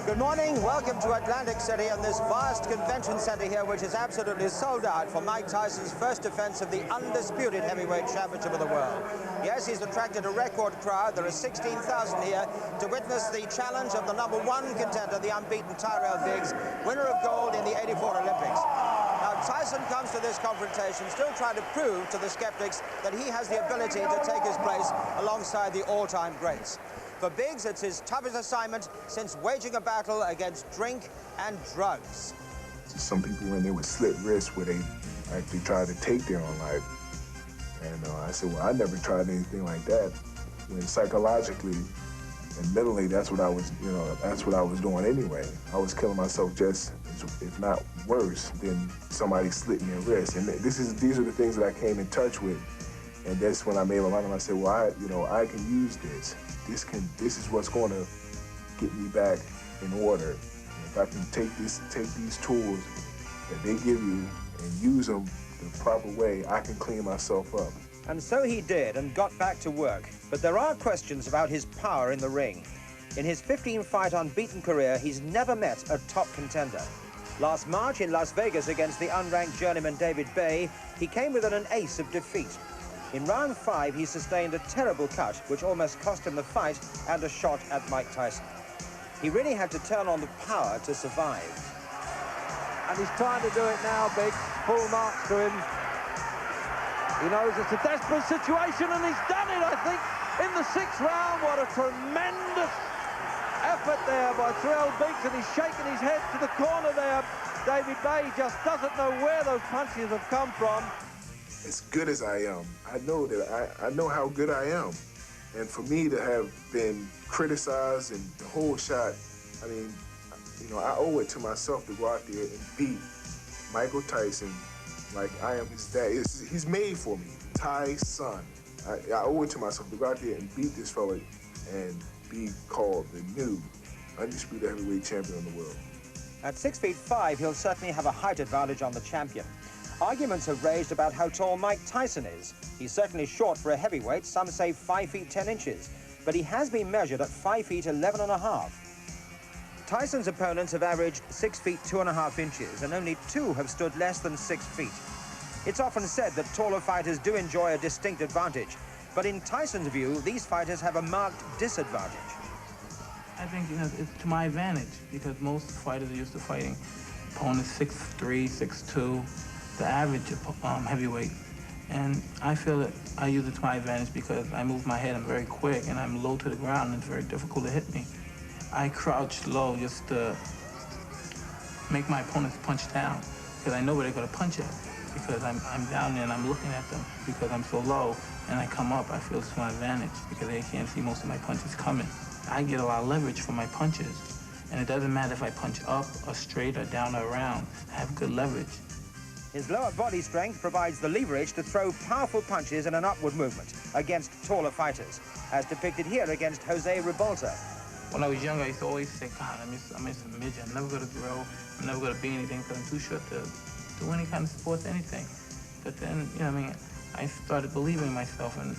Good morning, welcome to Atlantic City and this vast convention center here, which is absolutely sold out for Mike Tyson's first defense of the undisputed heavyweight championship of the world. Yes, he's attracted a record crowd. There are 16,000 here to witness the challenge of the #1 contender, the unbeaten Tyrell Biggs, winner of gold in the '84 Olympics. Now, Tyson comes to this confrontation still trying to prove to the skeptics that he has the ability to take his place alongside the all-time greats. For Biggs, it's his toughest assignment since waging a battle against drink and drugs. Some people, when they would slit wrists where they actually tried to take their own life. And I said, well, I never tried anything like that. When psychologically and mentally, that's what I was, that's what I was doing anyway. I was killing myself just, if not worse, than somebody slitting their wrist. And these are the things that I came in touch with. And that's when I made my mind up. I said, well, I can use this. This is what's going to get me back in order. And if I can take these tools that they give you and use them the proper way, I can clean myself up. And so he did and got back to work. But there are questions about his power in the ring. In his 15-fight unbeaten career, he's never met a top contender. Last March in Las Vegas against the unranked journeyman David Bay, he came within an ace of defeat. In round 5, he sustained a terrible cut, which almost cost him the fight and a shot at Mike Tyson. He really had to turn on the power to survive. And he's trying to do it now, Biggs. Full marks to him. He knows it's a desperate situation, and he's done it, I think, in the 6th round. What a tremendous effort there by Tyrell Biggs, and he's shaking his head to the corner there. David Bay just doesn't know where those punches have come from. As good as I am, I know that I know how good I am. And for me to have been criticized and the whole shot, I mean, I owe it to myself to go out there and beat Michael Tyson like I am his dad. He's made for me, Tyson. I owe it to myself to go out there and beat this fella and be called the new undisputed heavyweight champion in the world. At 6'5", he'll certainly have a height advantage on the champion. Arguments have raged about how tall Mike Tyson is. He's certainly short for a heavyweight, some say 5 feet 10 inches, but he has been measured at 5 feet 11.5. Tyson's opponents have averaged 6 feet 2.5 inches, and only 2 have stood less than 6 feet. It's often said that taller fighters do enjoy a distinct advantage, but in Tyson's view, these fighters have a marked disadvantage. I think it's to my advantage, because most fighters are used to fighting opponents 6'3", 6'2", the average heavyweight. And I feel that I use it to my advantage because I move my head, I'm very quick, and I'm low to the ground, and it's very difficult to hit me. I crouch low just to make my opponents punch down, because I know where they're gonna punch at, because I'm down there and I'm looking at them. Because I'm so low and I come up, I feel it's to my advantage, because they can't see most of my punches coming. I get a lot of leverage from my punches, and it doesn't matter if I punch up or straight or down or around, I have good leverage. His lower body strength provides the leverage to throw powerful punches in an upward movement against taller fighters, as depicted here against Jose Ribalta. When I was younger, I used to always say, God, I'm just a midget. I'm never going to grow. I'm never going to be anything because I'm too short to do any kind of sports, anything. But then, I started believing in myself, and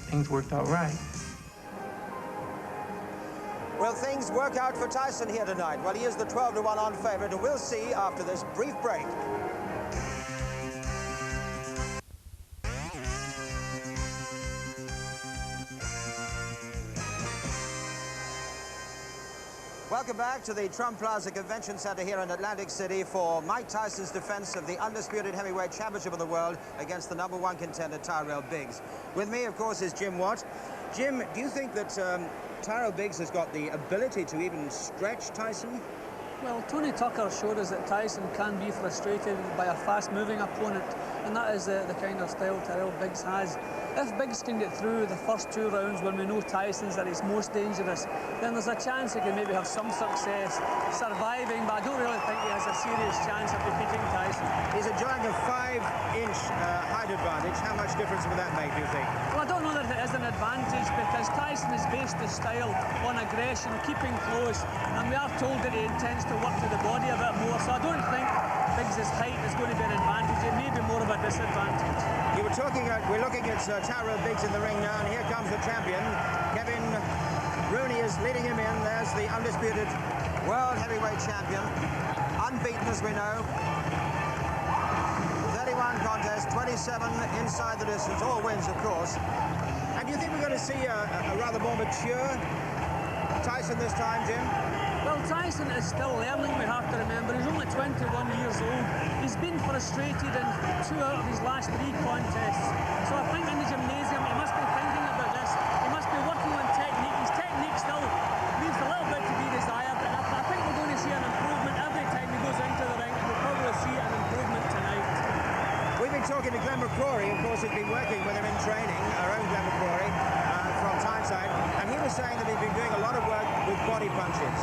things worked out right. Will things work out for Tyson here tonight? Well, he is the 12-1 on favorite, and we'll see after this brief break. Welcome back to the Trump Plaza Convention Center here in Atlantic City for Mike Tyson's defense of the undisputed heavyweight championship of the world against the #1 contender, Tyrell Biggs. With me, of course, is Jim Watt. Jim, do you think that Tyrell Biggs has got the ability to even stretch Tyson? Well, Tony Tucker showed us that Tyson can be frustrated by a fast-moving opponent, and that is the kind of style Tyrell Biggs has. If Biggs can get through the first 2 rounds when we know Tyson's at his most dangerous, then there's a chance he can maybe have some success surviving, but I don't really think he has a serious chance of defeating Tyson. He's enjoying a 5-inch height advantage. How much difference would that make, do you think? Well, I don't know that it is an advantage, because Tyson has based his style on aggression, keeping close, and we are told that he intends to work to the body a bit more, so I don't think Biggs' height is going to be an advantage. It may be more of a disadvantage. We're looking at Tyrell Biggs in the ring now, and here comes the champion. Kevin Rooney is leading him in. There's the undisputed World heavyweight champion, unbeaten as we know. 31 contests, 27 inside the distance, all wins of course. And do you think we're going to see a rather more mature Tyson this time, Jim? Well, Tyson is still learning, we have to remember. He's only 21 years old. He's been frustrated in 2 out of his last 3 contests. So I think in the gymnasium he must be thinking about this. He must be working on technique. His technique still leaves a little bit to be desired. And I think we're going to see an improvement every time he goes into the ring. And we'll probably see an improvement tonight. We've been talking to Glenn McCrory, of course, who's been working with him in training, our own Glenn McCrory, from Tyneside. And he was saying that he's been doing a lot of work with body punches.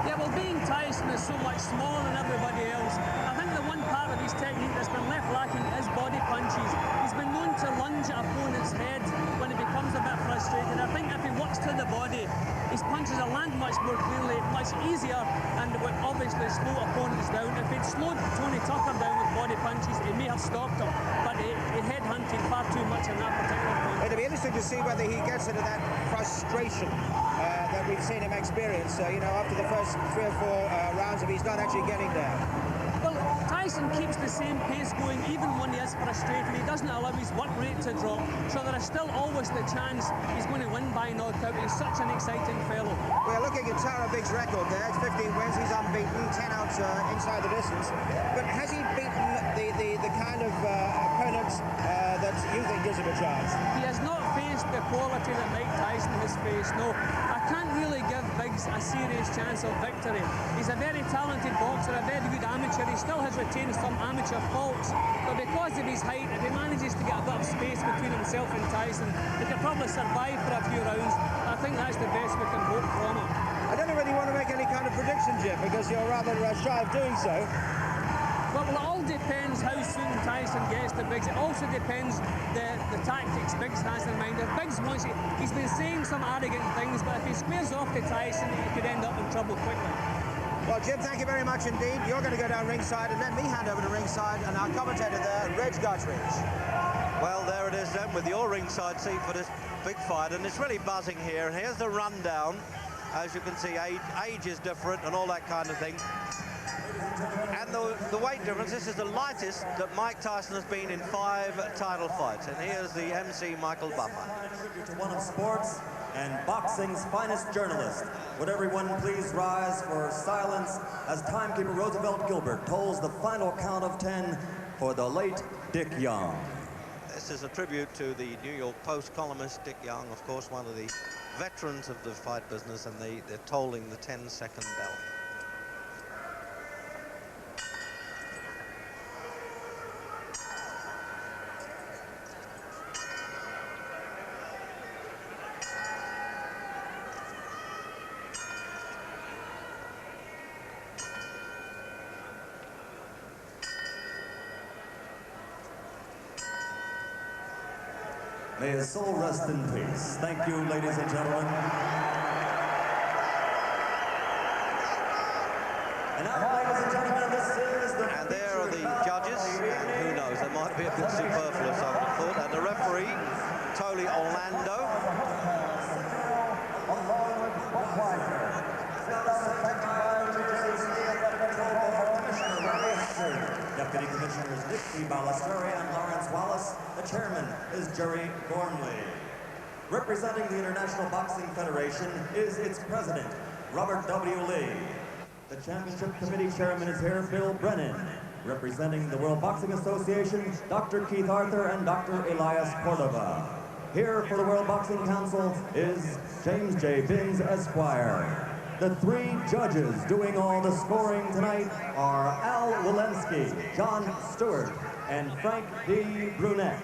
Yeah, well, being Tyson is so much smaller than everybody else. I think the one part of his technique that's been left lacking is body punches. He's been known to lunge at opponent's head when he becomes a bit frustrated. I think if he works to the body, his punches will land much more clearly, much easier, and would obviously slow opponents down. If he'd slowed Tony Tucker down with body punches, he may have stopped him, but he headhunted far too much in that particular point. It'll be interesting to see whether he gets into that frustration that we've seen him experience, you know, after the first 3 or 4 rounds, if he's not actually getting there. Well, Tyson keeps the same pace going even when he is frustrated. He doesn't allow his work rate to drop, so there is still always the chance he's going to win by knockout. He's such an exciting fellow. We're looking at Tara Biggs' record there. It's 15 wins, he's unbeaten, 10 out inside the distance. But has he beaten the kind of opponents that you think gives him a chance? He has not faced the quality that Mike Tyson has faced, no. I can't really give Biggs a serious chance of victory. He's a very talented boxer, a very good amateur. He still has retained some amateur faults, but because of his height, if he manages to get a bit of space between himself and Tyson, he could probably survive for a few rounds. I think that's the best we can hope from him. I don't know whether you want to make any kind of prediction, Jim, because you're rather shy of doing so. Well, it all depends how soon Tyson gets to Biggs. It also depends the tactics Biggs has in mind. If Biggs wants it, he's been saying some arrogant things, but if he squares off to Tyson, he could end up in trouble quickly. Well, Jim, thank you very much indeed. You're going to go down ringside, and let me hand over to ringside and our commentator there, Reg Guthridge. Well, there it is then, with your ringside seat for this big fight, and it's really buzzing here. Here's the rundown. As you can see, age is different and all that kind of thing. And the weight difference, this is the lightest that Mike Tyson has been in 5 title fights. And here's the MC, Michael Buffer. To one of sports and boxing's finest journalist. Would everyone please rise for silence as timekeeper Roosevelt Gilbert tolls the final count of 10 for the late Dick Young. This is a tribute to the New York Post columnist Dick Young, of course, one of the veterans of the fight business, and they're tolling the 10-second bell. May his soul rest in peace. Thank you, ladies and gentlemen. And now, ladies and gentlemen, this is the... And there are the judges, and who knows, they might be a bit superfluous, I would have thought. And the referee, Tony Orlando. Deputy Commissioners Nicky Ballesteri and Lawrence Wallace. The chairman is Jerry Gormley. Representing the International Boxing Federation is its president, Robert W. Lee. The championship committee chairman is here, Bill Brennan. Representing the World Boxing Association, Dr. Keith Arthur and Dr. Elias Cordova. Here for the World Boxing Council is James J. Binns, Esquire. The 3 judges doing all the scoring tonight are Al Walensky, John Stewart, and Frank D. Brunette.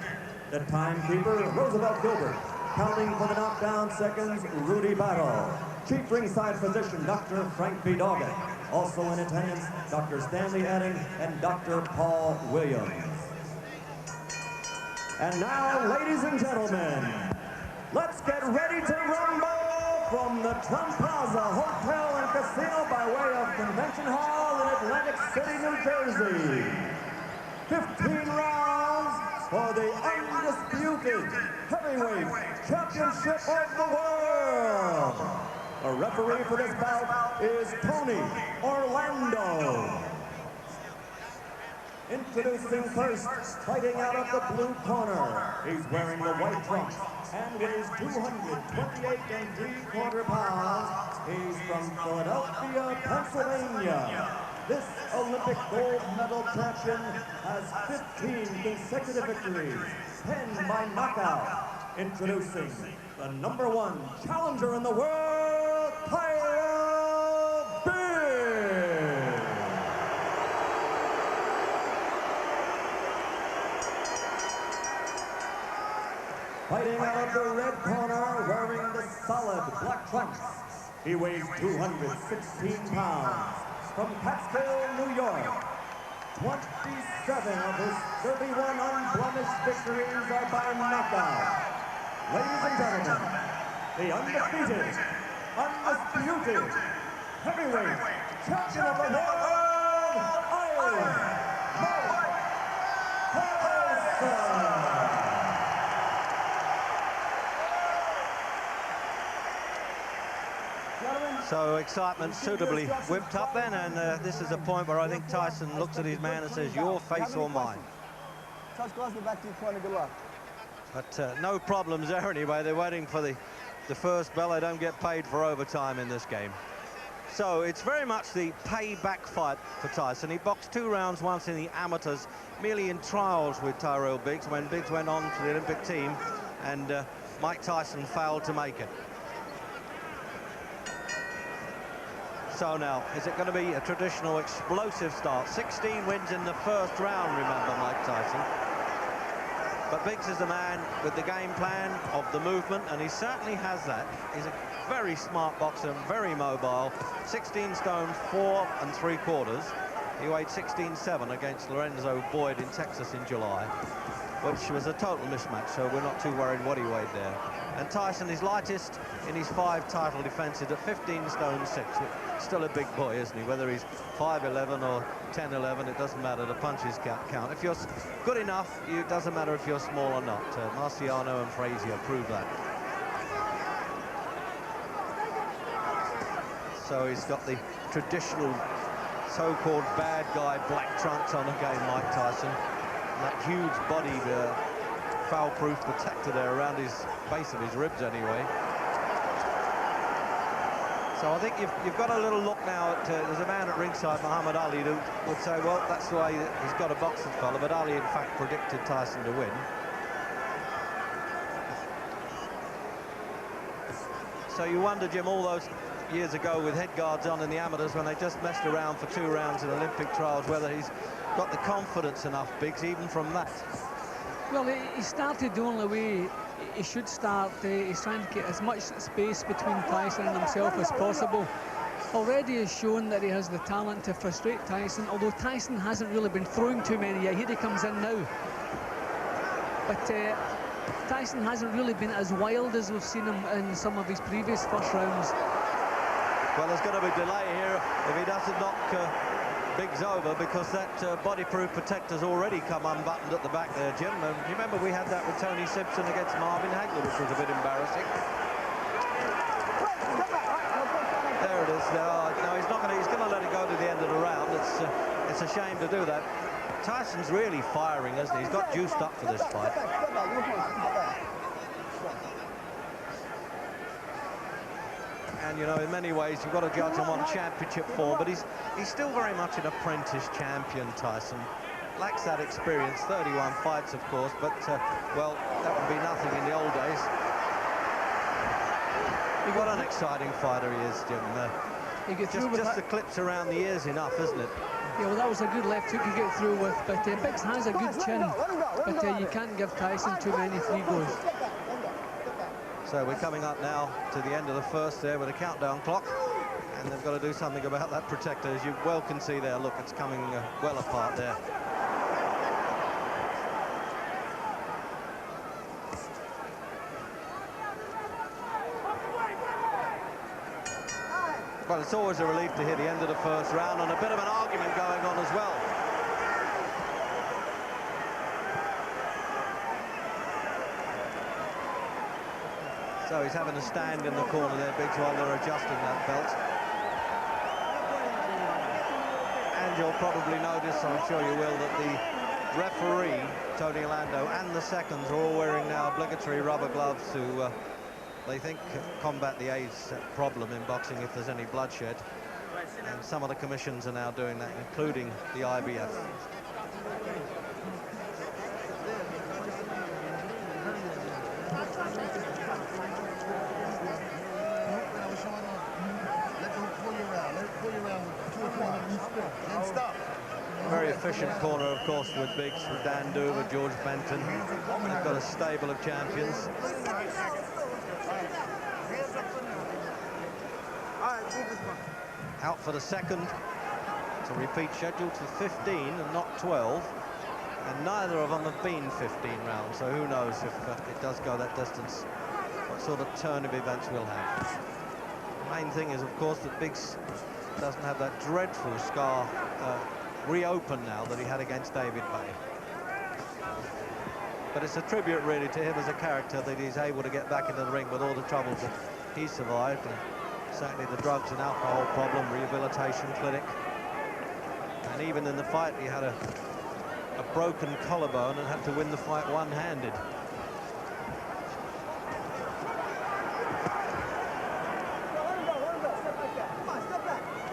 The timekeeper, Roosevelt Gilbert. Counting for the knockdown seconds, Rudy Battle. Chief ringside physician, Dr. Frank B. Doggett. Also in attendance, Dr. Stanley Edding and Dr. Paul Williams. And now, ladies and gentlemen, let's get ready to rumble from the Trump Plaza Hotel and Casino by way of Convention Hall in Atlantic City, New Jersey. 15 rounds for the undisputed heavyweight championship of the world. The referee for this bout is Tony Orlando. Introducing first, fighting out of the blue corner. He's wearing the white trunks and weighs 228 3/4 pounds. He's from Philadelphia, Pennsylvania. This Olympic gold medal champion has 15 consecutive victories, 10 by knockout. Introducing the #1 challenger in the world, Tairelll Biggs. Fighting out of the red corner, wearing the solid black trunks. He weighs 216 pounds. From Catskill, New York. 27 of his 31 unblemished victories are by knockout. Ladies and gentlemen, the undefeated, undisputed, heavyweight champion of the world, Ireland, Mike Taison. So excitement suitably whipped up then, and this is a point where I think Tyson looks at his man and says, your face or mine. Touch gloves in the back to your corner, good luck. But no problems there anyway. They're waiting for the first bell. They don't get paid for overtime in this game. So it's very much the payback fight for Tyson. He boxed 2 rounds once in the amateurs, merely in trials with Tairelll Biggs, when Biggs went on to the Olympic team, and Mike Tyson failed to make it. So now, is it going to be a traditional explosive start? 16 wins in the first round, remember, Mike Tyson. But Biggs is the man with the game plan of the movement, and he certainly has that. He's a very smart boxer, very mobile. 16 stone, 4 3/4. He weighed 16.7 against Lorenzo Boyd in Texas in July, which was a total mismatch, so we're not too worried what he weighed there. And Tyson is lightest in his 5 title defences at 15 stone 6. Still a big boy, isn't he? Whether he's 5'11 or 10'11, it doesn't matter. The punches count. If you're good enough, it doesn't matter if you're small or not. Marciano and Frazier prove that. So he's got the traditional so-called bad guy black trunks on again, Mike Tyson. And that huge body, foul-proof protector there around his base of his ribs anyway. So I think you've got a little look now at, there's a man at ringside, Muhammad Ali, who would say, well, that's the way he's got a boxing fella, but Ali in fact predicted Tyson to win. So you wonder, Jim, all those years ago with head guards on in the amateurs when they just messed around for 2 rounds in Olympic trials, whether he's got the confidence enough, Biggs, even from that. Well, he started the only way he should start. He's trying to get as much space between Tyson and himself as possible. Already has shown that he has the talent to frustrate Tyson, although Tyson hasn't really been throwing too many yet. Here he comes in now. But Tyson hasn't really been as wild as we've seen him in some of his previous first rounds. Well, there's going to be delay here if he doesn't knock Biggs over, because that bodyproof protector's already come unbuttoned at the back there, Jim. You remember we had that with Tony Simpson against Marvin Hagler, which was a bit embarrassing. There it is. No, he's not going to. He's going to let it go to the end of the round. It's a shame to do that. Tyson's really firing, isn't he? He's got juiced up for this fight. And, you know, in many ways, you've got to judge him on championship form, but he's still very much an apprentice champion, Tyson. Lacks that experience, 31 fights, of course, but, well, that would be nothing in the old days. What an exciting fighter he is, Jim. Just the clips around the ears enough, isn't it? Yeah, well, that was a good left hook to get through with, but Biggs has a good chin, but you can't give Tyson too many free goes. So we're coming up now to the end of the first there with a countdown clock, and they've got to do something about that protector. As you well can see there, look, it's coming well apart there. Well, it's always a relief to hear the end of the first round, and a bit of an argument going on as well. So he's having a stand in the corner there, Biggs, while they're adjusting that belt. And you'll probably notice, I'm sure you will, that the referee, Tony Orlando, and the seconds are all wearing now obligatory rubber gloves to, they think, combat the AIDS problem in boxing if there's any bloodshed. And some of the commissions are now doing that, including the IBF. Very efficient corner, of course, with Biggs, with Dan Duva, George Benton. They've got a stable of champions. Out for the second. It's a repeat scheduled for 15 and not 12. And neither of them have been 15 rounds, so who knows if it does go that distance, what sort of turn of events we'll have. The main thing is, of course, that Biggs doesn't have that dreadful scar reopened now that he had against David Bay. But it's a tribute really to him as a character that he's able to get back into the ring with all the troubles that he survived, and certainly the drugs and alcohol problem, rehabilitation clinic. And even in the fight he had a broken collarbone and had to win the fight one-handed.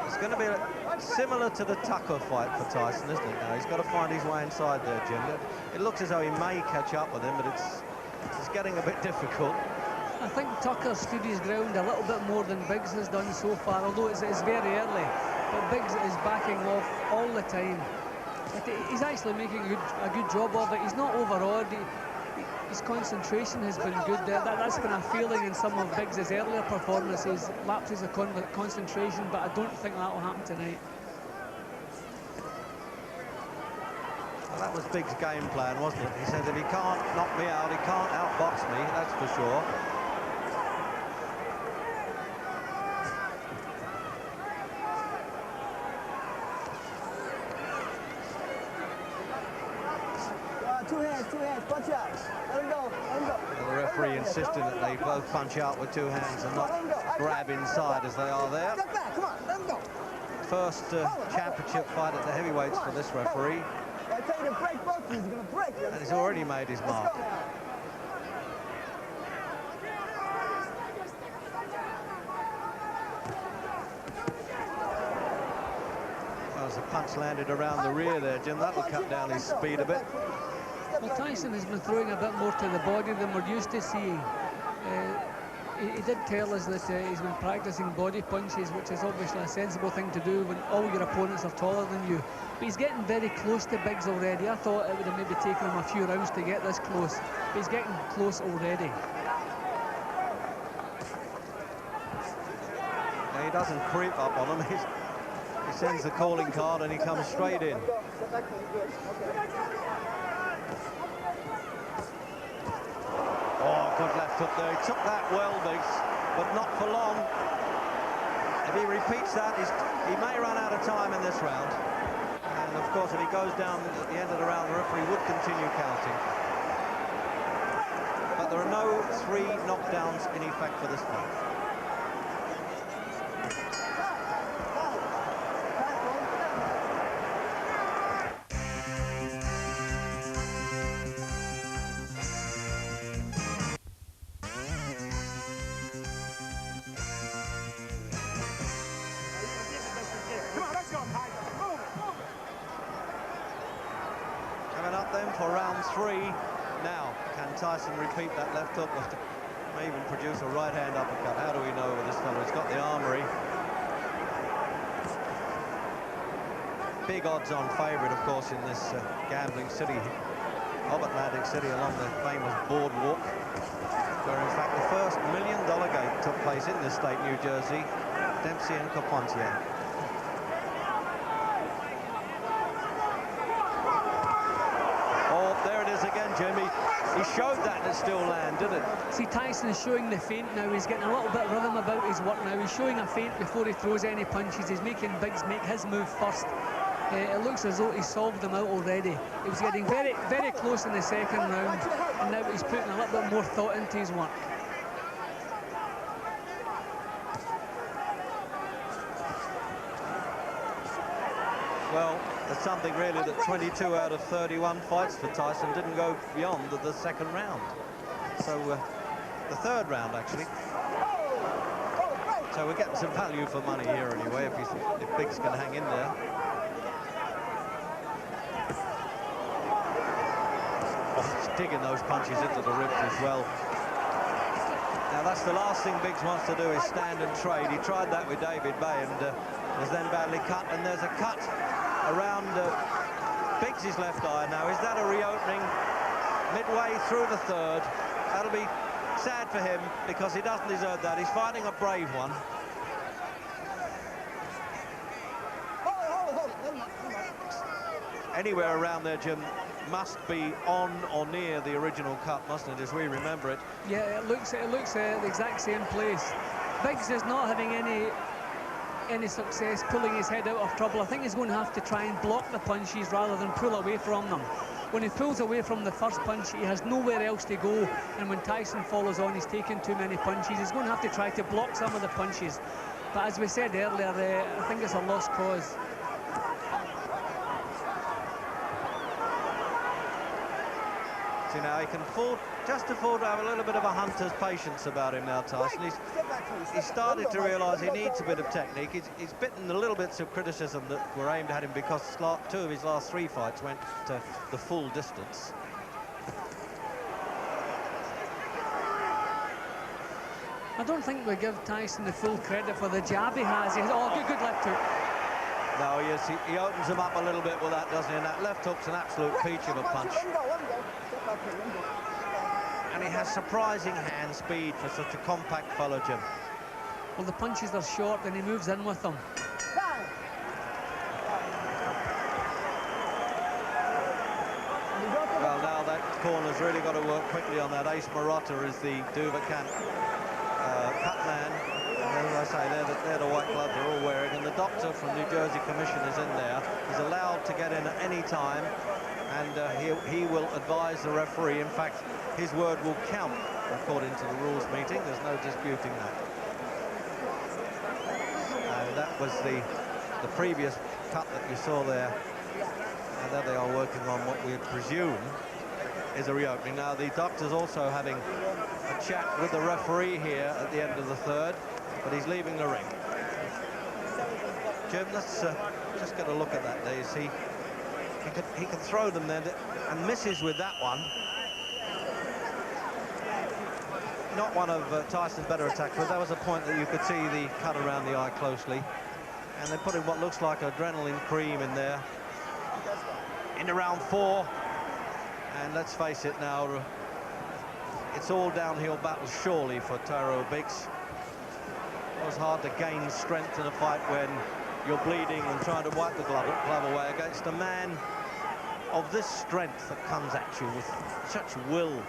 It's going to be similar to the Tucker fight for Tyson, isn't it? Now he's got to find his way inside there, Jim. It looks as though he may catch up with him, but it's getting a bit difficult. I think Tucker stood his ground a little bit more than Biggs has done so far, although it's very early. But Biggs is backing off all the time. But he's actually making a good job of it. He's not overawed. His concentration has been good there. That's been a feeling in some of Biggs' earlier performances, lapses of concentration, but I don't think that will happen tonight. Well, that was Biggs' game plan, wasn't it? He said if he can't knock me out, he can't outbox me, that's for sure. Two hands, punch out. Let him go, let him go. The referee insisting that they both punch out with two hands and not grab inside as they are there. Step back, come on, let him go. First championship fight at the heavyweights for this referee. I tell you to break both of you, he's gonna break you. And he's already made his mark. Well, as the punch landed around the rear there, Jim, that'll cut down his speed a bit. Well, Tyson has been throwing a bit more to the body than we're used to seeing. He did tell us that he's been practicing body punches, which is obviously a sensible thing to do when all your opponents are taller than you. But he's getting very close to Biggs already. I thought it would have maybe taken him a few rounds to get this close, but he's getting close already. Now, he doesn't creep up on him. He sends the calling card and he comes straight in. Oh, good left hook there. He took that well, Biggs, but not for long. If he repeats that, he may run out of time in this round. And, of course, if he goes down at the end of the round, the referee would continue counting. But there are no 3 knockdowns in effect for this fight. For round 3 now. Can Tyson repeat that left hook? May even produce a right hand uppercut. How do we know with this fellow? He's got the armory. Big odds on favourite, of course, in this gambling city of Atlantic City along the famous boardwalk, where in fact the first $1 million game took place in this state, New Jersey. Dempsey and Carpentier. Jimmy, he showed that and it still landed, didn't it? See, Tyson is showing the feint now. He's getting a little bit of rhythm about his work now. He's showing a feint before he throws any punches. He's making Biggs make his move first. It looks as though he's solved them out already. He was getting very, very close in the second round, and now he's putting a little bit more thought into his work. Well, it's something really that 22 out of 31 fights for Tyson didn't go beyond the second round. So the third round, actually. So we're getting some value for money here anyway, if Biggs can hang in there. Oh, he's digging those punches into the ribs as well. Now that's the last thing Biggs wants to do, is stand and trade. He tried that with David Bay and was then badly cut, and there's a cut around Biggs's left eye now. Is that a reopening midway through the third? That'll be sad for him because he doesn't deserve that. He's fighting a brave one. Anywhere around there, Jim, must be on or near the original cut, mustn't it, as we remember it? Yeah, it looks the exact same place. Biggs is not having any success pulling his head out of trouble. I think he's going to have to try and block the punches rather than pull away from them. When he pulls away from the first punch, he has nowhere else to go, and when Tyson follows on, he's taking too many punches. He's going to have to try to block some of the punches. But as we said earlier, I think it's a lost cause. See, now he can just afford to have a little bit of a hunter's patience about him now, Tyson. He's started to realise he needs a bit of technique. He's bitten the little bits of criticism that were aimed at him because two of his last 3 fights went to the full distance. I don't think we give Tyson the full credit for the jab he has. Oh, good left hook. No, yes, he opens him up a little bit with that, doesn't he? And that left hook's an absolute peach of a punch. And he has surprising hand speed for such a compact fellow, Jim. Well, the punches are short and he moves in with them. Well, now that corner's really got to work quickly on that. Ace Marotta is the Duvacant cut man. And as I say, they're the white gloves they're all wearing. And the doctor from New Jersey Commission is in there. He's allowed to get in at any time. And he will advise the referee. In fact, his word will count according to the rules meeting. There's no disputing that. And that was the previous cut that you saw there. And there they are working on what we presume is a reopening. Now the doctor's also having a chat with the referee here at the end of the third, but he's leaving the ring. Jim, let's just get a look at that there. You see, he can throw them there and misses with that one. Not one of Tyson's better attacks, but that was a point that you could see the cut around the eye closely. And they're putting what looks like adrenaline cream in there. Into round 4. And let's face it now, it's all downhill battle surely for Tyrrell Biggs. It was hard to gain strength in a fight when you're bleeding and trying to wipe the glove away against a man of this strength that comes at you with such will.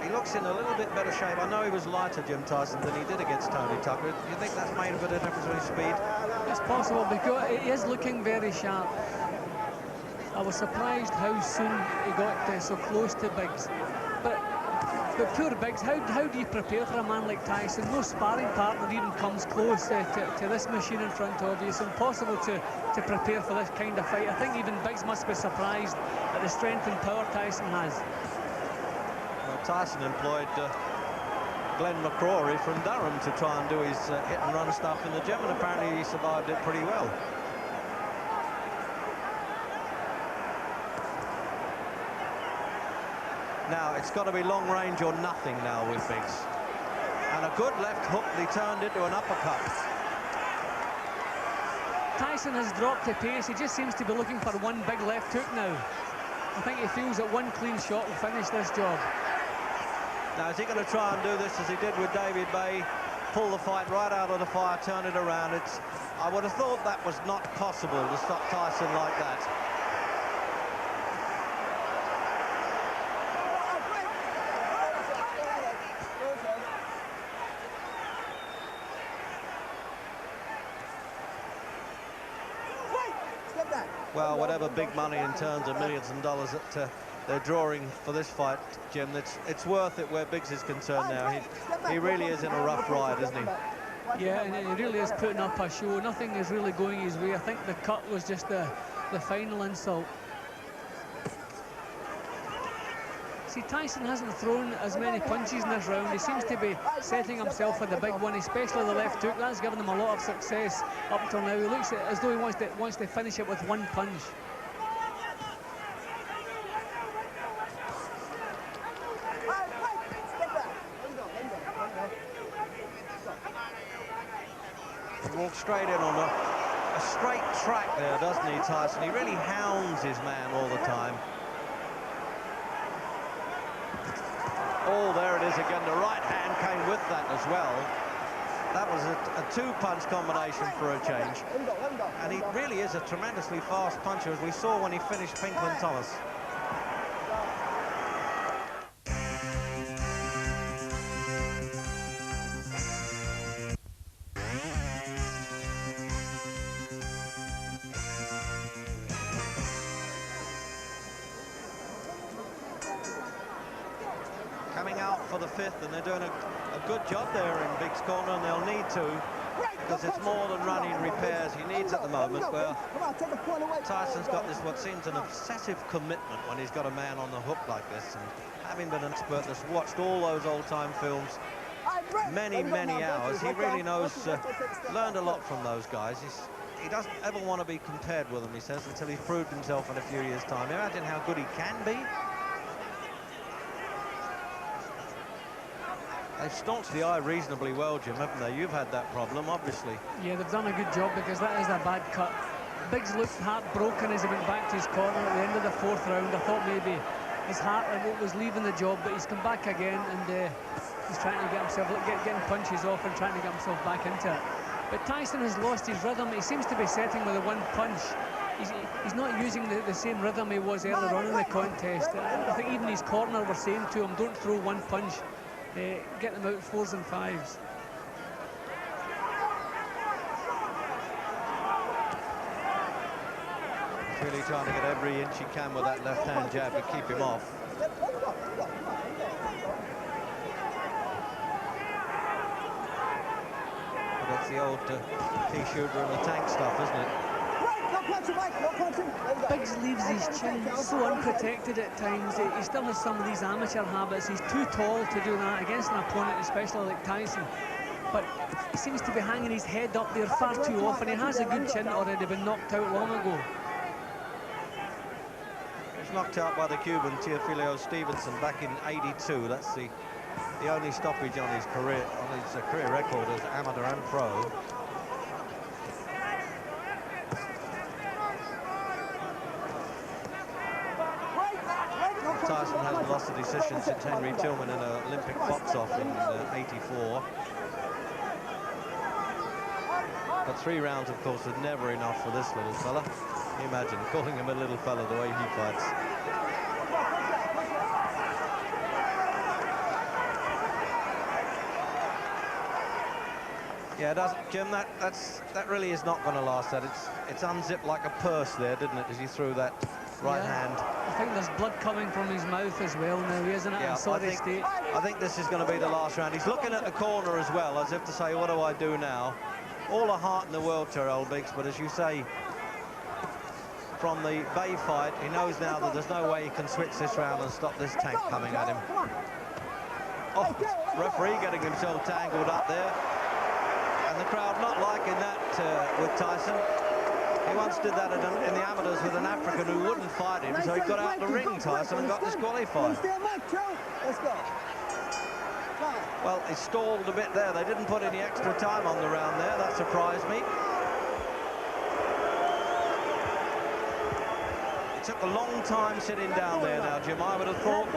He looks in a little bit better shape. I know he was lighter, Jim Tyson, than he did against Tony Tucker. Do you think that's made a bit of difference with his speed? It's possible because he is looking very sharp. I was surprised how soon he got so close to Biggs. But poor Biggs, how do you prepare for a man like Tyson? No sparring partner even comes close to this machine in front of you. It's impossible to prepare for this kind of fight. I think even Biggs must be surprised at the strength and power Tyson has. Well, Tyson employed Glenn McCrory from Durham to try and do his hit-and-run stuff in the gym, and apparently he survived it pretty well. Now, it's got to be long range or nothing now with Biggs. And a good left hook that he turned into an uppercut. Tyson has dropped the pace. He just seems to be looking for one big left hook now. I think he feels that one clean shot will finish this job. Now, is he going to try and do this as he did with David Bay? Pull the fight right out of the fire, turn it around. I would have thought that was not possible to stop Tyson like that. Well, whatever big money in terms of millions of dollars that they're drawing for this fight, Jim. It's worth it where Biggs is concerned now. He really is in a rough ride, isn't he? Yeah, and he really is putting up a show. Nothing is really going his way. I think the cut was just the final insult. See, Tyson hasn't thrown as many punches in this round. He seems to be setting himself for the big one, especially the left hook. That's given him a lot of success up until now. He looks as though he wants to finish it with one punch. He walks straight in on a straight track there, doesn't he, Tyson? He really hounds his man all the time. Oh, there it is again. The right hand came with that as well. That was a two-punch combination for a change. And he really is a tremendously fast puncher, as we saw when he finished Pinkman Thomas. Coming out for the fifth, and they're doing a good job there in Biggs' corner, and they'll need to, because it's more than running repairs he needs at the moment. Where Tyson's got this what seems an obsessive commitment when he's got a man on the hook like this, and having been an expert that's watched all those old-time films many hours, he really knows, learned a lot from those guys. He doesn't ever want to be compared with them, he says, until he's proved himself in a few years' time. Imagine how good he can be. They've staunched the eye reasonably well, Jim, haven't they? You've had that problem, obviously. Yeah, they've done a good job, because that is a bad cut. Biggs looked heartbroken as he went back to his corner at the end of the fourth round. I thought maybe his heart was leaving the job, but he's come back again, and he's trying to get himself, getting punches off and trying to get himself back into it. But Tyson has lost his rhythm. He seems to be setting with a one punch. He's not using the same rhythm he was earlier on in the contest. I think even his corner were saying to him, don't throw one punch. Get them out 4s and 5s. He's really trying to get every inch he can with that left-hand jab to keep him off. But that's the old pea shooter and the tank stuff, isn't it? Biggs leaves his chin so unprotected at times. He still has some of these amateur habits. He's too tall to do that against an opponent, especially like Tyson. But he seems to be hanging his head up there far too often. He has a good chin, already been knocked out long ago. He was knocked out by the Cuban Teofilio Stevenson back in '82. That's the only stoppage on his career record as amateur and pro. Tyson hasn't lost a decision since Henry Tillman in an Olympic box-off in '84. But 3 rounds, of course, was never enough for this little fella. Can you imagine calling him a little fella the way he fights? Yeah, Jim, that really is not going to last. It's unzipped like a purse there, didn't it, as he threw that right hand. I think there's blood coming from his mouth as well now. He isn't in a sorry state. I think this is going to be the last round. He's looking at the corner as well, as if to say, what do I do now? All the heart in the world, Tyrrell Biggs, but as you say, from the Bay fight, he knows now that there's no way he can switch this round and stop this tank coming at him. Oh, referee getting himself tangled up there. And the crowd not liking that with Tyson. He once did that in the amateurs with an African who wouldn't fight him, so he got out the ring, Tyson, and got disqualified. Let's go. Well, he stalled a bit there. They didn't put any extra time on the round there. That surprised me. It took a long time sitting down there now, Jim. I would have thought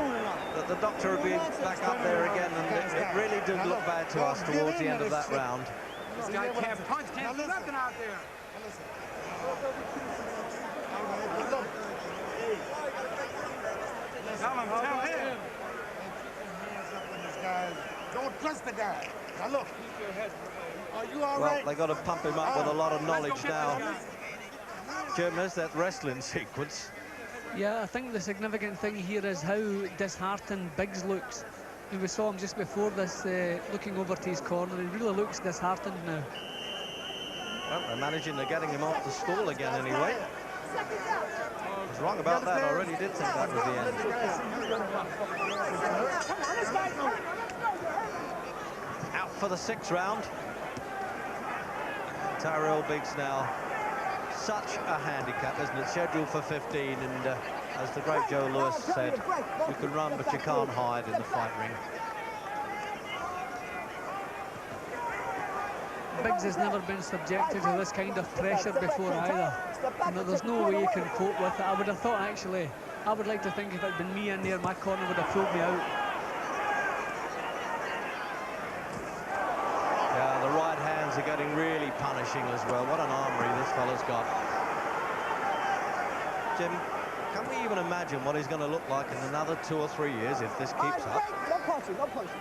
that the doctor would be back up there again, and it really did look bad to us towards the end of that round. This guy can't punch, can't do nothing out there. Tell him. Don't trust the guy. Now look. Are you all right? Well, they got to pump him up with a lot of knowledge now. Jim, there's that wrestling sequence. Yeah, I think the significant thing here is how disheartened Biggs looks. And we saw him just before this, looking over to his corner. He really looks disheartened now. Well, they're managing to getting him off the stall again anyway. I was wrong about that. I already did think that was the end. Out for the 6th round. Taire's Biggs now. Such a handicap, isn't it? Scheduled for 15, and as the great Joe Lewis said, you can run but you can't hide in the fight ring. Biggs has never been subjected to this kind of pressure before either. You know, there's no way he can cope with it. I would have thought, actually, I would like to think if it had been me in there, my corner would have pulled me out. Yeah, the right hands are getting really punishing as well. What an armory this fella's got. Jim, can we even imagine what he's going to look like in another 2 or 3 years if this keeps up?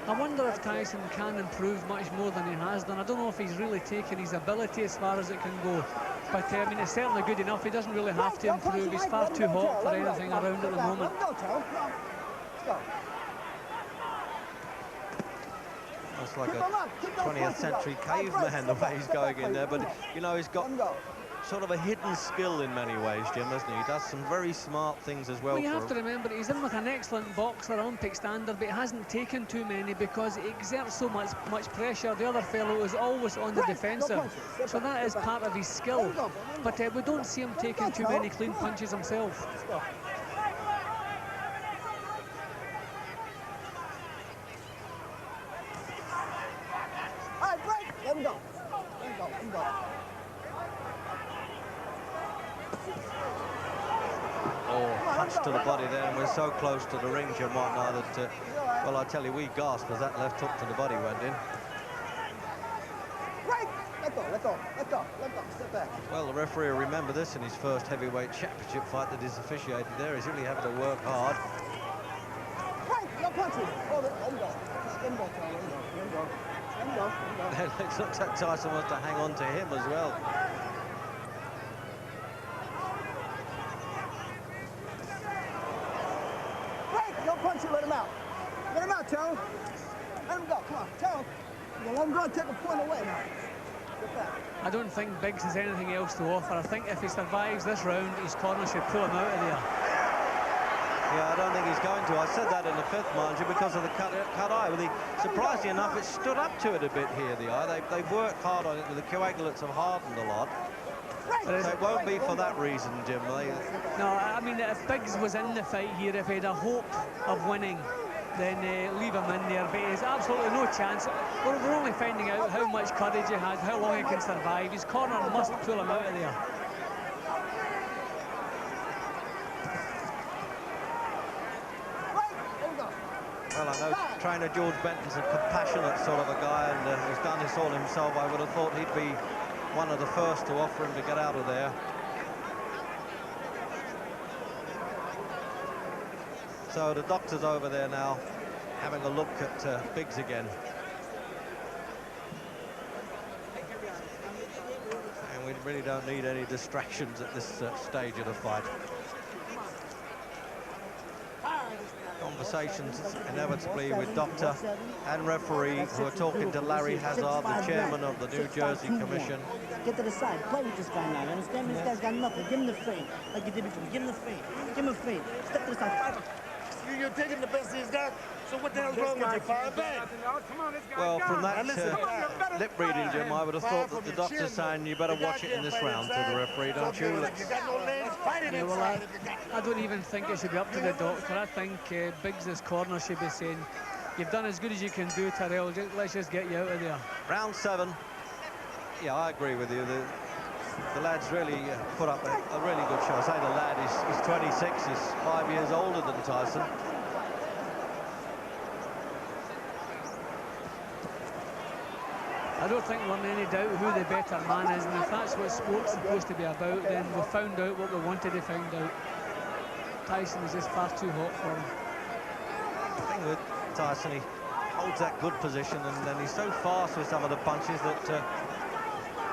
I wonder if Tyson can improve much more than he has done. I don't know if he's really taken his ability as far as it can go. But, I mean, it's certainly good enough. He doesn't really have to improve. He's far too hot for anything around at the moment. It's like a 20th century caveman, the way he's going in there. But, you know, he's got sort of a hidden skill in many ways, Jim, hasn't he? He does some very smart things as well. Well, you have to remember, he's in with an excellent boxer, Olympic standard, but he hasn't taken too many because he exerts so much pressure. The other fellow is always on the defensive, so that is part of his skill. But we don't see him taking too many clean punches himself. Let him go. Let him go. Oh, punch to the body there, and we're so close to the ring, Jim White, now that, well, I tell you, we gasped as that left hook to the body went in. Let go. Step back. Well, the referee will remember this in his first heavyweight championship fight that he's officiated there. He's really having to work hard. No punches. Hold it. Let him go. Let him go, Tom. Let him go. It looks like Tyson wants to hang on to him as well. Don't punch it, let him out. Let him out, Tone. Let him go, come on, Tone. Let him go and take a point away now. Get back. I don't think Biggs has anything else to offer. I think if he survives this round, his corner should pull him out of there. Yeah, I don't think he's going to. I said that in the 5th, mind you, because of the cut eye. Well, surprisingly enough, it stood up to it a bit here, the eye. They've worked hard on it. The coagulates have hardened a lot. So it won't be for that reason, Jim. No, I mean, if Biggs was in the fight here, if he had a hope of winning, then leave him in there. But he has absolutely no chance. We're only finding out how much courage he has, how long he can survive. His corner must pull him out of there. Well, I know trainer George Benton's a compassionate sort of a guy, and he's done this all himself. I would have thought he'd be one of the first to offer him to get out of there. So the doctor's over there now, having a look at Biggs again. And we really don't need any distractions at this stage of the fight. Conversations inevitably with doctor and referee, who are talking to Larry Hazard, the chairman of the New Jersey Commission. Get to the side. Play with this guy now. You understand me? This guy's got nothing. Give him the feint. Like you did before. Give him the feint. Give him a feint. Step to the side. You're taking the best he's got. So what the hell's wrong with you? Fire back. Well, from that lip reading, Jim, I would have thought that the doctor's saying you better watch it in this round to the referee, don't you? Yeah, well, I don't even think it should be up to the doctor. I think Biggs' corner should be saying, you've done as good as you can do, Tairell. Let's just get you out of there. Round 7. Yeah, I agree with you. The lad's really put up a really good show. I say the lad, he's 26, he's 5 years older than Tyson. I don't think we're in any doubt who the better man is, and if that's what sport's supposed to be about, then we've found out what we wanted to find out. Tyson is just far too hot for him. The thing with Tyson, he holds that good position, and then he's so fast with some of the punches that,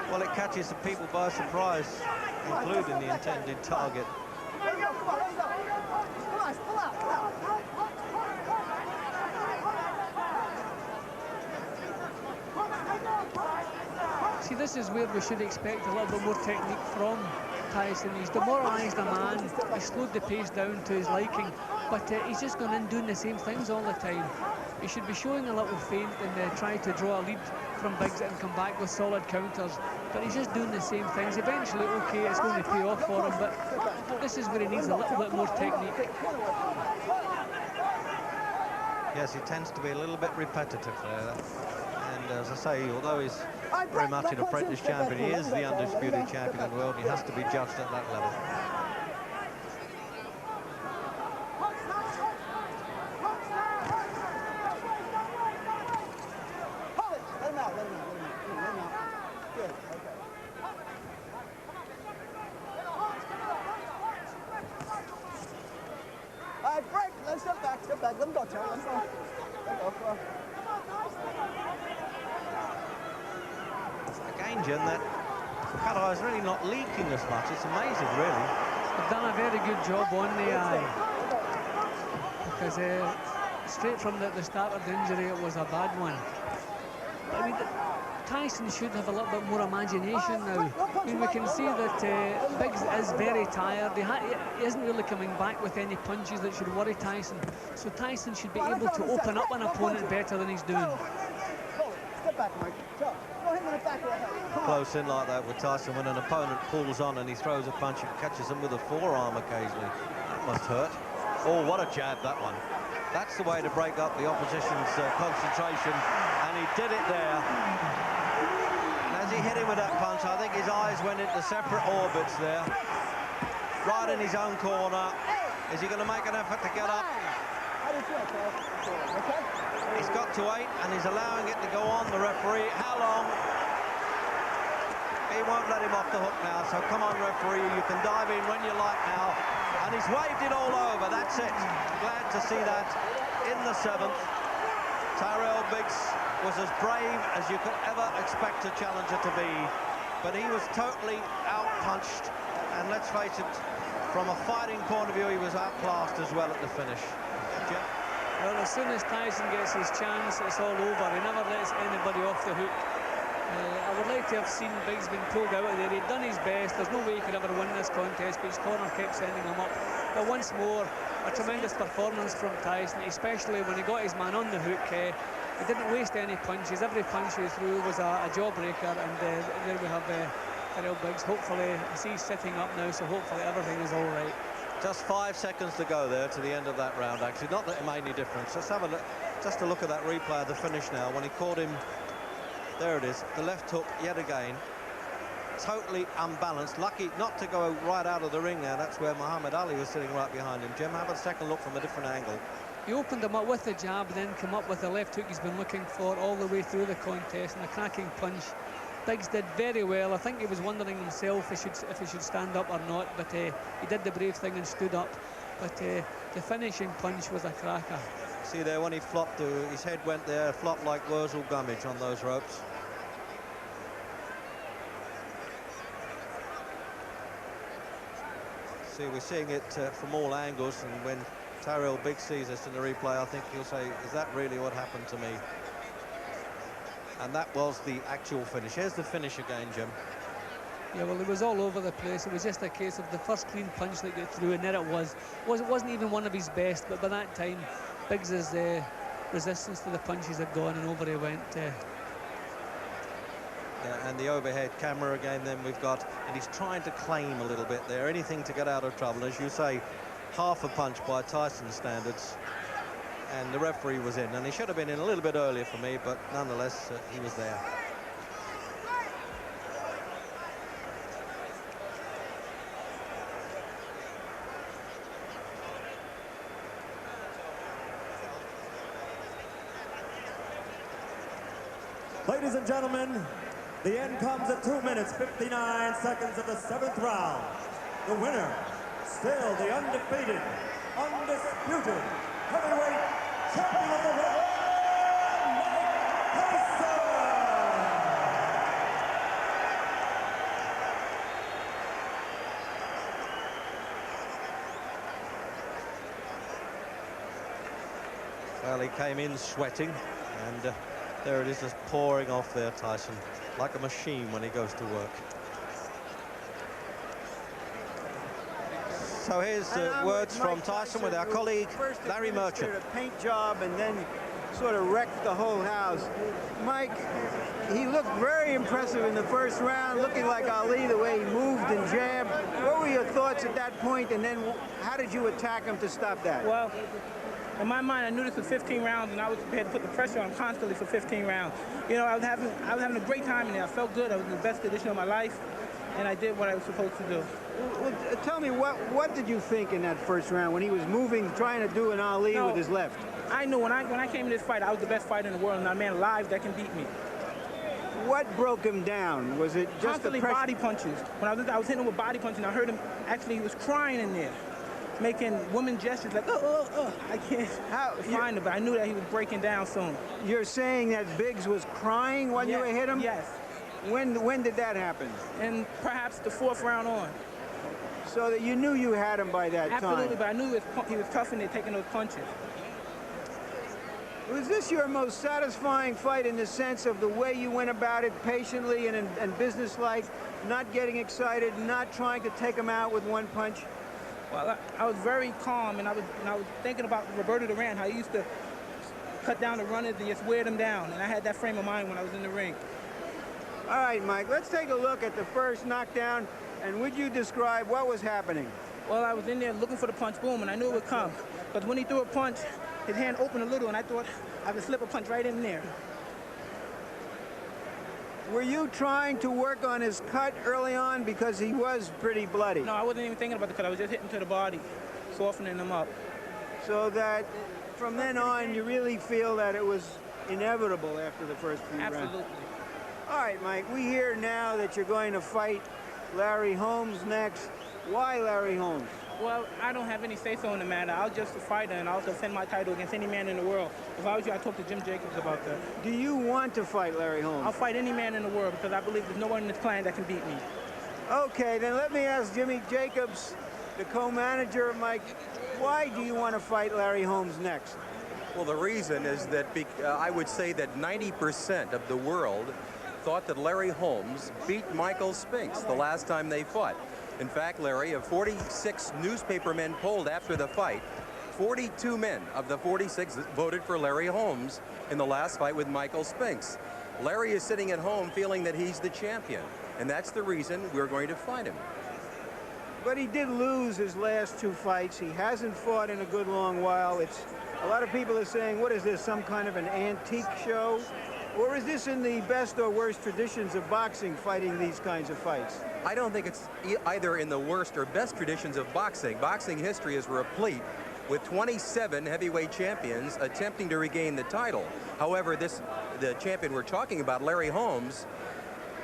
well, it catches the people by surprise, including the intended target. See, this is where we should expect a little bit more technique from Tyson. He's demoralised a man, he's slowed the pace down to his liking, but he's just gone in doing the same things all the time. He should be showing a little feint and try to draw a lead from Biggs and come back with solid counters, but he's just doing the same things. Eventually, okay, it's going to pay off for him, but this is where he needs a little bit more technique. Yes, he tends to be a little bit repetitive there. And as I say, although he's very much an apprentice champion, he is the undisputed champion in the world. He has to be judged at that level. Again, Jim, that cut-eye is really not leaking as much. It's amazing, really. They've done a very good job on the eye. Because straight from the start of the injury, it was a bad one. But, I mean, Tyson should have a little bit more imagination now. I mean, we can see that Biggs is very tired. He isn't really coming back with any punches that should worry Tyson. So Tyson should be able to open up an opponent better than he's doing. Close in like that with Tyson when an opponent pulls on and he throws a punch and catches him with a forearm occasionally. That must hurt. Oh, what a jab, that one. That's the way to break up the opposition's concentration, and he did it there. And as he hit him with that punch, I think his eyes went into separate orbits there. Right in his own corner. Is he going to make an effort to get up? He's got to 8, and he's allowing it to go on, the referee. How long? He won't let him off the hook now, so come on, referee, you can dive in when you like now. And he's waved it all over, that's it. Glad to see that in the 7th. Tyrell Biggs was as brave as you could ever expect a challenger to be, but he was totally outpunched, and let's face it, from a fighting point of view, he was outclassed as well at the finish. Jim? Well, as soon as Tyson gets his chance, it's all over. He never lets anybody off the hook. I would like to have seen Biggs been pulled out of there. He'd done his best. There's no way he could ever win this contest, but his corner kept sending him up. But once more, a tremendous performance from Tyson, especially when he got his man on the hook. He didn't waste any punches. Every punch he threw was a jawbreaker, and there we have Tyrell Biggs. Hopefully, he's sitting up now, so hopefully everything is all right. Just 5 seconds to go there to the end of that round, actually. Not that it made any difference. Let's have a look, just a look at that replay of the finish now. When he caught him, there it is, the left hook yet again. Totally unbalanced. Lucky not to go right out of the ring now. That's where Muhammad Ali was sitting right behind him. Jim, have a second look from a different angle. He opened him up with the jab, then come up with the left hook he's been looking for all the way through the contest, and a cracking punch. Biggs did very well. I think he was wondering himself if he should stand up or not, but he did the brave thing and stood up. But the finishing punch was a cracker. See there, when he flopped, his head went there, flopped like Wurzel Gummidge on those ropes. See, we're seeing it from all angles, and when Tyrell Biggs sees this in the replay, I think he'll say, is that really what happened to me? And that was the actual finish. Here's the finish again, Jim. Yeah, well, it was all over the place. It was just a case of the first clean punch that got through, and there it was. It wasn't even one of his best, but by that time, Biggs's resistance to the punches had gone, and over he went. Yeah, and the overhead camera again then we've got, and he's trying to claim a little bit there, anything to get out of trouble. As you say, half a punch by Tyson standards, and the referee was in, and he should have been in a little bit earlier for me, but nonetheless he was there. Ladies and gentlemen, the end comes at 2 minutes, 59 seconds of the 7th round. The winner, still the undefeated, undisputed heavyweight champion of the world, Mike Tyson! He came in sweating, and there it is, just pouring off there, Tyson, like a machine when he goes to work. So here's words from Tyson with our colleague Larry Merchant. A paint job and then sort of wrecked the whole house. Mike, he looked very impressive in the first round, looking like Ali, the way he moved and jabbed. What were your thoughts at that point, and then how did you attack him to stop that? Well, in my mind, I knew this was 15 rounds, and I was prepared to put the pressure on constantly for 15 rounds. You know, I was having a great time in there. I felt good. I was in the best condition of my life, and I did what I was supposed to do. Well, tell me, what did you think in that first round when he was moving, trying to do an Ali with his left? I knew when I came to this fight, I was the best fighter in the world, and not a man alive that can beat me. What broke him down? Was it just constantly the pressure? body punches? When I was hitting him with body punches, and I heard him, actually, he was crying in there, making woman gestures like, I can't find it, but I knew that he was breaking down soon. You're saying that Biggs was crying when you hit him? Yes. When did that happen? And perhaps the 4th round on. So that you knew you had him by that time? Absolutely, but I knew he was tough in there taking those punches. Was this your most satisfying fight in the sense of the way you went about it patiently and businesslike, not getting excited, not trying to take him out with one punch? Well, I was very calm, and I was thinking about Roberto Duran, how he used to cut down the runners and just wear them down, and I had that frame of mind when I was in the ring. All right, Mike, let's take a look at the first knockdown, and would you describe what was happening? Well, I was in there looking for the punch, boom, and I knew it would come. Because when he threw a punch, his hand opened a little, and I thought I could slip a punch right in there. Were you trying to work on his cut early on because he was pretty bloody? No, I wasn't even thinking about the cut. I was just hitting to the body, softening him up. So that from then on, you really feel that it was inevitable after the first few rounds? Absolutely. All right, Mike, we hear now that you're going to fight Larry Holmes next. Why Larry Holmes? Well, I don't have any say-so in the matter. I'll just a fighter, and I'll defend my title against any man in the world. If I was you, I'd talk to Jim Jacobs about that. Do you want to fight Larry Holmes? I'll fight any man in the world because I believe there's no one in this clan that can beat me. Okay, then let me ask Jimmy Jacobs, the co-manager of Mike, why do you want to fight Larry Holmes next? Well, the reason is that I would say that 90% of the world thought that Larry Holmes beat Michael Spinks the last time they fought. In fact, Larry, of 46 newspaper men polled after the fight, 42 men of the 46 voted for Larry Holmes in the last fight with Michael Spinks. Larry is sitting at home feeling that he's the champion, and that's the reason we're going to fight him. But he did lose his last 2 fights. He hasn't fought in a good long while. A lot of people are saying, what is this, some kind of an antique show? Or is this in the best or worst traditions of boxing, fighting these kinds of fights? I don't think it's either in the worst or best traditions of boxing. Boxing history is replete with 27 heavyweight champions attempting to regain the title. However, the champion we're talking about, Larry Holmes,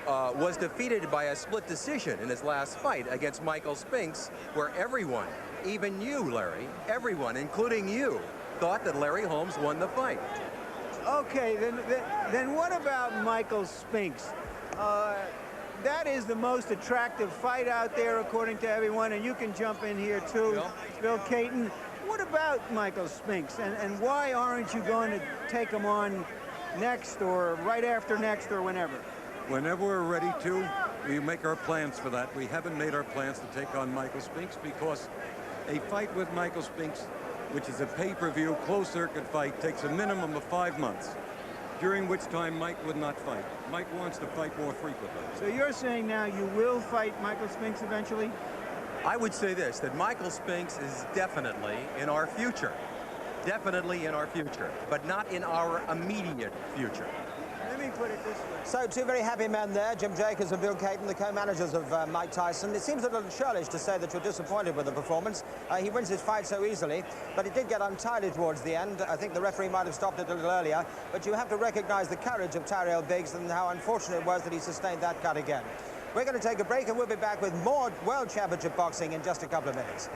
was defeated by a split decision in his last fight against Michael Spinks, where everyone, even you, Larry, everyone, including you, thought that Larry Holmes won the fight. Okay, then what about Michael Spinks? That is the most attractive fight out there, according to everyone, and you can jump in here too, Bill Caton. What about Michael Spinks, and why aren't you going to take him on next, or right after next, or whenever? Whenever we're ready to, we make our plans for that. We haven't made our plans to take on Michael Spinks because a fight with Michael Spinks, which is a pay-per-view, closed-circuit fight, takes a minimum of 5 months, during which time Mike would not fight. Mike wants to fight more frequently. So you're saying now you will fight Michael Spinks eventually? I would say this, that Michael Spinks is definitely in our future. Definitely in our future, but not in our immediate future. Let me put it this way. So 2 very happy men there, Jim Jacobs and Bill Caton, the co-managers of Mike Tyson. It seems a little churlish to say that you're disappointed with the performance. He wins his fight so easily, but it did get untidy towards the end. I think the referee might have stopped it a little earlier, but you have to recognize the courage of Tairelll Biggs and how unfortunate it was that he sustained that cut again. We're going to take a break, and we'll be back with more World Championship boxing in just a couple of minutes.